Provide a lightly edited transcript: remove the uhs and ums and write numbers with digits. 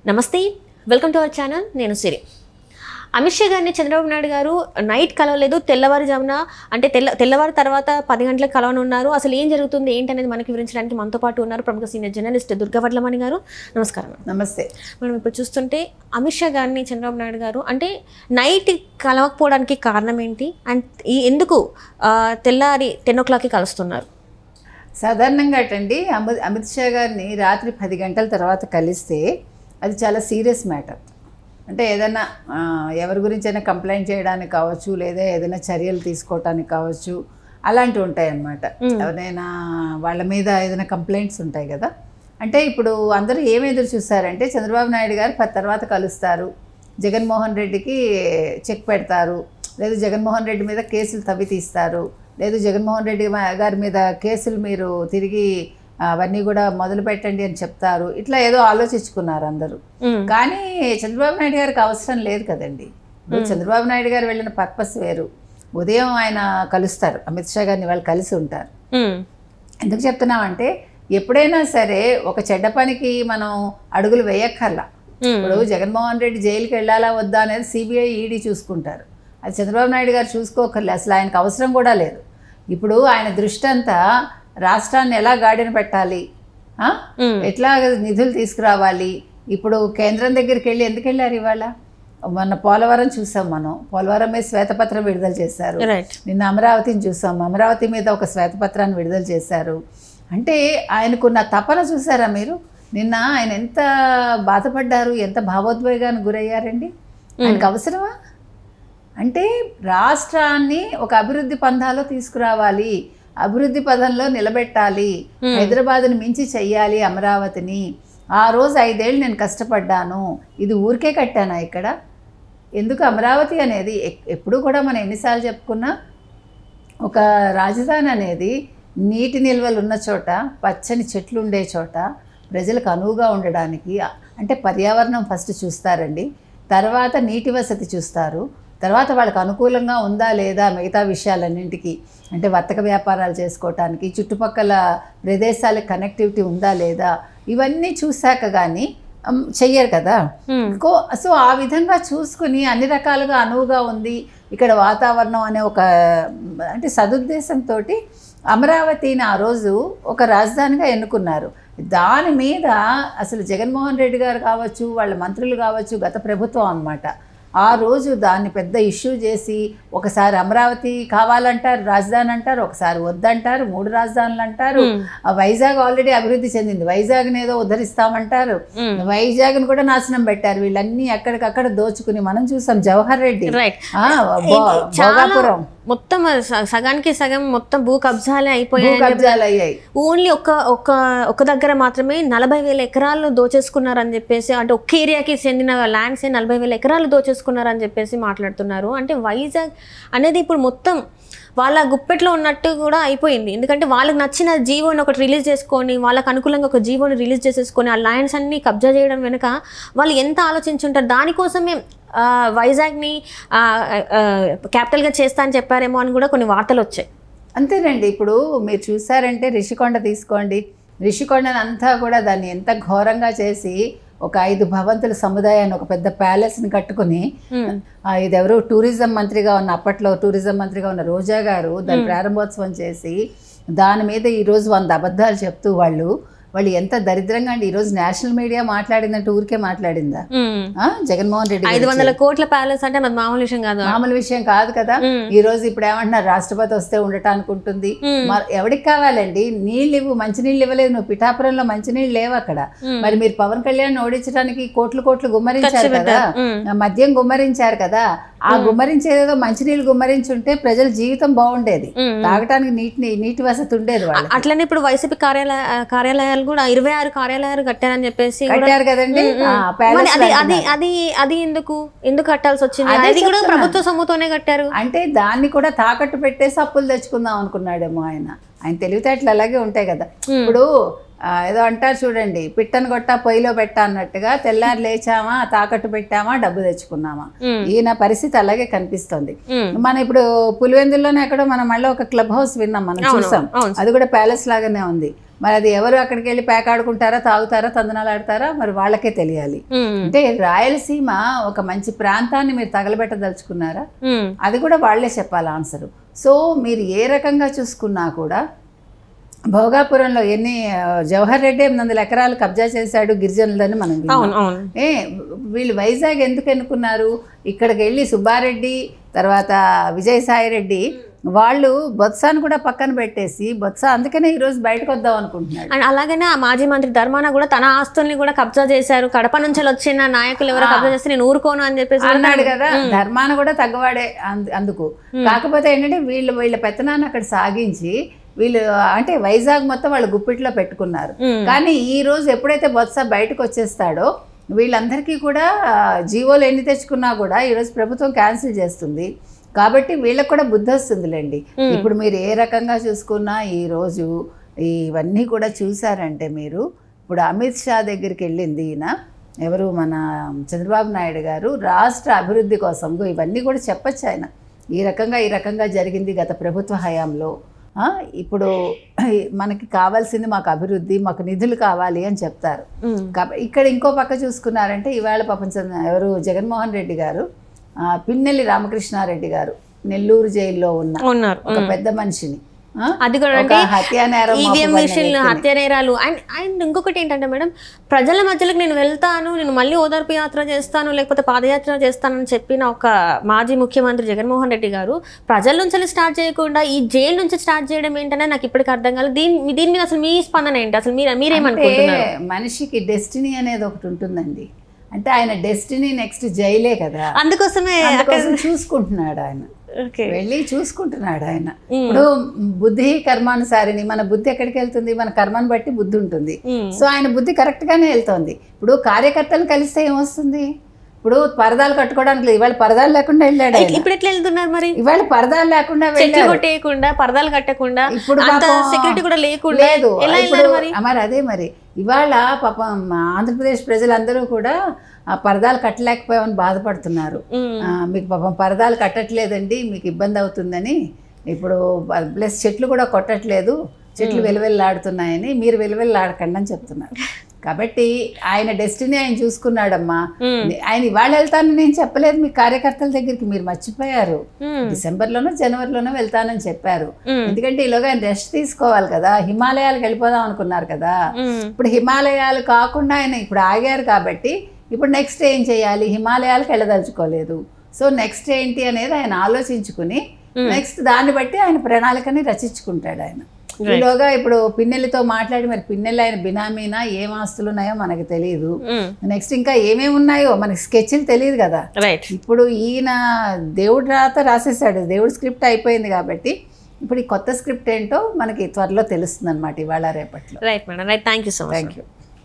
నమస్తే, welcome to our channel. నేను సిరి. అమిత్ షా గారిని చంద్రబాబు నాయుడు గారు నైట్ కలవలేదు, తెల్లవారుజామున అంటే తెల్లవారు తర్వాత 10 గంటలకు కలవనున్నారు. అసలు ఏం జరుగుతుంది ఏంటనేది మనకి వివరించడానికి మనతో పాటు ఉన్నారు ప్రముఖ సీనియర్ జర్నలిస్ట్ దుర్గా వడ్లమణి గారు. నమస్కారం. నమస్తే. మనం ఇప్పుడు చూస్తుంటే అమిత్ షా గారిని చంద్రబాబు నాయుడు గారు అంటే నైట్ కలవకపోవడానికి కారణం ఏంటి అండ్ ఎందుకు తెల్లారి 10 o'clockకి కలుస్తున్నారు? సాధారణంగా అటండి అమిత్ షా గారిని రాత్రి 10 గంటల తర్వాత కలిస్తే అది చాలా సీరియస్ మ్యాటర్. అంటే ఏదైనా ఎవరి గురించి అయినా కంప్లైంట్ చేయడానికి కావచ్చు, లేదా ఏదైనా చర్యలు తీసుకోవటానికి కావచ్చు, అలాంటివి ఉంటాయి అన్నమాట. ఎవరైనా వాళ్ళ మీద ఏదైనా కంప్లైంట్స్ ఉంటాయి కదా. అంటే ఇప్పుడు అందరూ ఏమి ఎదురు చూస్తారంటే చంద్రబాబు నాయుడు గారు తర్వాత కలుస్తారు, జగన్మోహన్ రెడ్డికి చెక్ పెడతారు, లేదు జగన్మోహన్ రెడ్డి మీద కేసులు తవ్వి తీస్తారు, లేదు జగన్మోహన్ రెడ్డి గారి మీద కేసులు మీరు తిరిగి అవన్నీ కూడా మొదలు పెట్టండి అని చెప్తారు. ఇట్లా ఏదో ఆలోచించుకున్నారు అందరూ. కానీ చంద్రబాబు నాయుడు గారికి అవసరం లేదు కదండి. చంద్రబాబు నాయుడు గారు వెళ్ళిన పర్పస్ వేరు. ఉదయం ఆయన కలుస్తారు, అమిత్ షా గారిని వాళ్ళు కలిసి ఉంటారు. ఎందుకు చెప్తున్నామంటే ఎప్పుడైనా సరే ఒక చెడ్డ పనికి మనం అడుగులు వేయక్కర్లా. ఇప్పుడు జగన్మోహన్ రెడ్డి జైలుకి వెళ్ళాలా వద్దా అనేది సిబిఐ ఈడీ చూసుకుంటారు. అది చంద్రబాబు నాయుడు గారు చూసుకోకర్లే, అసలు ఆయనకు అవసరం కూడా లేదు. ఇప్పుడు ఆయన దృష్టి అంతా రాష్ట్రాన్ని ఎలా గాడిన పెట్టాలి, ఎట్లా నిధులు తీసుకురావాలి. ఇప్పుడు కేంద్రం దగ్గరికి వెళ్ళి ఎందుకు వెళ్ళారు ఇవాళ? మొన్న పోలవరం చూసాం మనం, పోలవరం మీద శ్వేతపత్రం విడుదల చేశారు. నిన్న అమరావతిని చూసాం, అమరావతి మీద ఒక శ్వేతపత్రాన్ని విడుదల చేశారు. అంటే ఆయనకున్న తపన చూసారా మీరు? నిన్న ఆయన ఎంత బాధపడ్డారు, ఎంత భావోద్వేగానికి గురయ్యారండి. ఆయనకు అవసరమా? అంటే రాష్ట్రాన్ని ఒక అభివృద్ధి పంథాలో తీసుకురావాలి, అభివృద్ధి పదంలో నిలబెట్టాలి, హైదరాబాద్ని మించి చెయ్యాలి అమరావతిని. ఆ రోజు 5 ఏళ్ళు నేను కష్టపడ్డాను, ఇది ఊరికే కట్టానా ఇక్కడ? ఎందుకు అమరావతి అనేది ఎప్పుడు కూడా మనం ఎన్నిసార్లు చెప్పుకున్నా ఒక రాజధాని అనేది నీటి నిల్వలు ఉన్న చోట, పచ్చని చెట్లు ఉండే చోట, ప్రజలకు అనువుగా ఉండడానికి. అంటే పర్యావరణం ఫస్ట్ చూస్తారండి, తర్వాత నీటి వసతి చూస్తారు, తర్వాత వాళ్ళకి అనుకూలంగా ఉందా లేదా మిగతా విషయాలన్నింటికి. అంటే వర్తక వ్యాపారాలు చేసుకోవటానికి, చుట్టుపక్కల ప్రదేశాలకు కనెక్టివిటీ ఉందా లేదా, ఇవన్నీ చూశాక కానీ చెయ్యరు కదా. సో ఆ విధంగా చూసుకుని అన్ని రకాలుగా అనువుగా ఉంది ఇక్కడ వాతావరణం అనే ఒక అంటే సదుద్దేశంతో అమరావతిని ఆ రోజు ఒక రాజధానిగా ఎన్నుకున్నారు. దాని మీద అసలు జగన్మోహన్ రెడ్డి గారు కావచ్చు, వాళ్ళ మంత్రులు కావచ్చు, గత ప్రభుత్వం అన్నమాట, ఆ రోజు దాన్ని పెద్ద ఇష్యూ చేసి ఒకసారి అమరావతి కావాలంటారు, రాజధాని అంటారు, ఒకసారి వద్దంటారు, 3 రాజధానులు అంటారు. వైజాగ్ ఆల్రెడీ అభివృద్ధి చెందింది, వైజాగ్ని ఏదో ఉద్ధరిస్తామంటారు, వైజాగ్ని కూడా నాశనం పెట్టారు. వీళ్ళన్నీ ఎక్కడికక్కడ దోచుకుని మనం చూసాం. జవహర్ రెడ్డి, భోగాపురం మొత్తం సగానికి సగం మొత్తం భూ కబ్జాలే అయిపోయాయి. ఓన్లీ ఒక దగ్గర మాత్రమే 40,000 ఎకరాలు దోచేసుకున్నారని చెప్పేసి, అంటే ఒక్క ఏరియాకి చెందిన ల్యాండ్స్ 40,000 ఎకరాలు దోచేసుకున్నారని చెప్పేసి మాట్లాడుతున్నారు. అంటే వైజాగ్ అనేది ఇప్పుడు మొత్తం వాళ్ళ గుప్పెట్లో ఉన్నట్టు కూడా అయిపోయింది. ఎందుకంటే వాళ్ళకి నచ్చిన జీవోని ఒకటి రిలీజ్ చేసుకొని, వాళ్ళకి అనుకూలంగా ఒక జీవోని రిలీజ్ చేసేసుకొని ఆ ల్యాండ్స్ అన్ని కబ్జా చేయడం వెనుక వాళ్ళు ఎంత ఆలోచించుంటారు. దానికోసమే వైజాగ్ని క్యాపిటల్గా చేస్తా అని చెప్పారేమో అని కూడా కొన్ని వార్తలు వచ్చాయి. అంతేనండి. ఇప్పుడు మీరు చూసారంటే రిషికొండ తీసుకోండి, రిషికొండని అంతా కూడా దాన్ని ఎంత ఘోరంగా చేసి ఒక 5 భవంతుల సముదాయాన్ని, ఒక పెద్ద ప్యాలెస్ని కట్టుకుని, ఇది ఎవరు టూరిజం మంత్రిగా ఉన్న, అప్పట్లో టూరిజం మంత్రిగా ఉన్న రోజా గారు దాని ప్రారంభోత్సవం చేసి దాని మీద ఈరోజు 100 అబద్ధాలు చెప్తూ వాళ్ళు ఎంత దరిద్రంగా అండి. ఈరోజు నేషనల్ మీడియా మాట్లాడిందంటే ఊరికే మాట్లాడిందా? జగన్మోహన్ రెడ్డి 500 కోట్ల ప్యాలెస్ అంటే అది మామూలు విషయం కాదు కదా. ఈ రోజు ఇప్పుడు ఏమంటున్నారు, రాష్ట్రపతి వస్తే ఉండటానికి ఉంటుంది. ఎవరికి కావాలండి నీళ్ళు ఇవ్వు, మంచినీళ్ళు ఇవ్వలేదు నువ్వు, పిఠాపురంలో మంచినీళ్ళు లేవు అక్కడ. మరి మీరు పవన్ కళ్యాణ్ ఓడించడానికి కోట్లు గుమ్మరించారు కదా, మద్యం గుమ్మరించారు కదా. ఆ గుమ్మరించేదేదో మంచినీళ్ళు గుమ్మరించుంటే ప్రజల జీవితం బాగుండేది, తాగటానికి నీటి వసతి ఉండేది. వాళ్ళు అట్లనే ఇప్పుడు వైసీపీ కార్యాలయాలు కూడా 26 కార్యాలయాలు కట్టారని చెప్పేసి కట్టారు కదండి. అది ఎందుకు కట్టాల్సి వచ్చింది? అది కూడా ప్రభుత్వ సొమ్ముతోనే కట్టారు. అంటే దాన్ని కూడా తాకట్టు పెట్టేసి అప్పులు తెచ్చుకుందాం అనుకున్నాడేమో ఆయన తెలివితేటలు అలాగే ఉంటాయి కదా. ఇప్పుడు ఏదో అంటారు చూడండి, పిట్టను కొట్టా పొయ్యిలో పెట్టా అన్నట్టుగా తెల్లారి లేచామా, తాకట్టు పెట్టామా, డబ్బు తెచ్చుకున్నామా. ఈయన పరిస్థితి అలాగే కనిపిస్తుంది. మనం ఇప్పుడు పులివెందుల్లోనే ఎక్కడో మనం మళ్ళీ ఒక క్లబ్ హౌస్ విన్నాం, మనం చూసాం. అది కూడా ప్యాలెస్ లాగానే ఉంది. మరి అది ఎవరు అక్కడికి వెళ్ళి పేకాడుకుంటారా, తాగుతారా, తందనాలు ఆడతారా, మరి వాళ్ళకే తెలియాలి. అంటే రాయలసీమ ఒక మంచి ప్రాంతాన్ని మీరు తగలబెట్టదలుచుకున్నారా, అది కూడా వాళ్లే చెప్పాలి ఆన్సరు. సో మీరు ఏ రకంగా చూసుకున్నా కూడా భోగాపురంలో జవహర్ రెడ్డి 800 ఎకరాలు కబ్జా చేశాడు గిరిజనులని మనం వీళ్ళు వైజాగ్ ఎందుకు ఎన్నుకున్నారు? ఇక్కడికి వెళ్ళి సుబ్బారెడ్డి తర్వాత విజయసాయి రెడ్డి వాళ్ళు బొత్సాను కూడా పక్కన పెట్టేసి బొత్స అందుకనే ఈరోజు బయటకు వద్దాం అనుకుంటున్నాడు. అండ్ అలాగనే ఆ మాజీ మంత్రి ధర్మాన కూడా తన ఆస్తుల్ని కూడా కబ్జా చేశారు, కడప నుంచి వచ్చిన నాయకులు ఎవరో కబ్జా చేస్తే నేను ఊరుకోను అని చెప్పేసి అన్నాడు కదా. ధర్మాన కూడా తగ్గవాడే అందుకు. కాకపోతే ఏంటంటే వీళ్ళ పెత్తనాన్ని అక్కడ సాగించి వీళ్ళు అంటే వైజాగ్ మొత్తం వాళ్ళు గుప్పిట్లో పెట్టుకున్నారు. కానీ ఈ రోజు ఎప్పుడైతే బొత్స బయటకు వచ్చేస్తాడో వీళ్ళందరికీ కూడా జీవోలు ఎన్ని తెచ్చుకున్నా కూడా ఈరోజు ప్రభుత్వం క్యాన్సిల్ చేస్తుంది. కాబట్టి వీళ్ళకి కూడా బుద్ధి వస్తుందిలేండి. ఇప్పుడు మీరు ఏ రకంగా చూసుకున్నా ఈరోజు ఇవన్నీ కూడా చూసారంటే మీరు ఇప్పుడు అమిత్ షా దగ్గరికి వెళ్ళింది ఈయన ఎవరు మన చంద్రబాబు నాయుడు గారు రాష్ట్ర అభివృద్ధి కోసం ఇవన్నీ కూడా చెప్పచ్చు. ఆయన ఈ రకంగా జరిగింది గత ప్రభుత్వ హయాంలో. ఇప్పుడు మనకి కావాల్సింది మాకు అభివృద్ధి, మాకు నిధులు కావాలి అని చెప్తారు. ఇక్కడ ఇంకో పక్క చూసుకున్నారంటే ఇవాళ ఎవరు జగన్మోహన్ రెడ్డి గారు పిన్నెల్లి రామకృష్ణారెడ్డి గారు నెల్లూరు జైల్లో ఉన్నారు ఒక పెద్ద మనిషిని, అది కూడా హత్య నేరాలు. అండ్ ఇంకొకటి ఏంటంటే మేడం, ప్రజల మధ్యలోకి నేను వెళ్తాను, నేను మళ్ళీ ఓదార్పు యాత్ర చేస్తాను లేకపోతే పాదయాత్ర చేస్తానని చెప్పిన ఒక మాజీ ముఖ్యమంత్రి జగన్మోహన్ రెడ్డి గారు ప్రజల నుంచి స్టార్ట్ చేయకుండా ఈ జైలు నుంచి స్టార్ట్ చేయడం ఏంటనే నాకు ఇప్పటికి అర్థం కాలేదు. దీని మీద అసలు మీ స్పందన ఏంటి? అసలు మీరేమనుకుంటున్నారు? మనిషికి డెస్టినీ అనేది ఒకటి ఉంటుందండి. అంటే ఆయన డెస్టినీ నెక్స్ట్ జైలే కదా, అందుకోసమే చూసుకుంటున్నాడు ఆయన, వెళ్ళి చూసుకుంటున్నాడు ఆయన. ఇప్పుడు బుద్ధి కర్మానుసారిని, మన బుద్ధి ఎక్కడికి వెళ్తుంది, మన కర్మను బట్టి బుద్ధి ఉంటుంది. సో ఆయన బుద్ధి కరెక్ట్ గానే వెళ్తోంది. ఇప్పుడు కార్యకర్తలు కలిస్తే ఏమొస్తుంది? ఇప్పుడు పరదాలు కట్టుకోవడానికి ఇవాళ పరదాలు లేకుండా వెళ్ళాడు. ఇప్పుడు ఎట్లా వెళ్తున్నారు మరి? ఇవాళ పరదాలు లేకుండా కొట్టేయకుండా, పరదాలు కట్టకుండా, ఇప్పుడు సెక్యూరిటీ కూడా లేదు. మరి అదే మరి ఇవాళ పాపం ఆంధ్రప్రదేశ్ ప్రజలందరూ కూడా ఆ పరదాలు కట్టలేకపోయామని బాధపడుతున్నారు. మీకు పాపం పరదాలు కట్టట్లేదండి, మీకు ఇబ్బంది అవుతుందని. ఇప్పుడు ప్లస్ చెట్లు కూడా కొట్టట్లేదు, చెట్లు వెలువెల్లాడుతున్నాయని, మీరు వెలువెల్లాడకండి అని చెప్తున్నారు. కాబట్టి ఆయన డెస్టినీ ఆయన చూసుకున్నాడమ్మా. ఆయన ఇవాళ వెళ్తానని నేను చెప్పలేదు మీ కార్యకర్తల దగ్గరికి, మీరు మర్చిపోయారు. డిసెంబర్లోనో జనవరిలోనో వెళ్తానని చెప్పారు. ఎందుకంటే ఈలోగా ఆయన రెస్ట్ తీసుకోవాలి కదా, హిమాలయాలకు వెళ్ళిపోదాం అనుకున్నారు కదా. ఇప్పుడు హిమాలయాలు కాకుండా ఆయన ఇప్పుడు ఆగారు కాబట్టి ఇప్పుడు నెక్స్ట్ ఏం చేయాలి? హిమాలయాలకు వెళ్ళదలుచుకోలేదు. సో నెక్స్ట్ ఏంటి అనేది ఆయన ఆలోచించుకుని నెక్స్ట్ దాన్ని బట్టి ఆయన ప్రణాళికని రచించుకుంటాడు ఆయన. ఈలోగా ఇప్పుడు పిన్నెల్లితో మాట్లాడి మరి పిన్నెల్లి ఆయన బినామీనా, ఏం ఆస్తులు ఉన్నాయో మనకు తెలియదు. నెక్స్ట్ ఇంకా ఏమేమి ఉన్నాయో మనకి స్కెచ్లు తెలియదు కదా. ఇప్పుడు ఈయన దేవుడు రాసేసాడు, దేవుడు స్క్రిప్ట్ అయిపోయింది కాబట్టి ఇప్పుడు ఈ కొత్త స్క్రిప్ట్ ఏంటో మనకి త్వరలో తెలుస్తుంది అనమాట, ఇవాళ రేపట్లో. Right madam, right. Thank you so much. Thank you.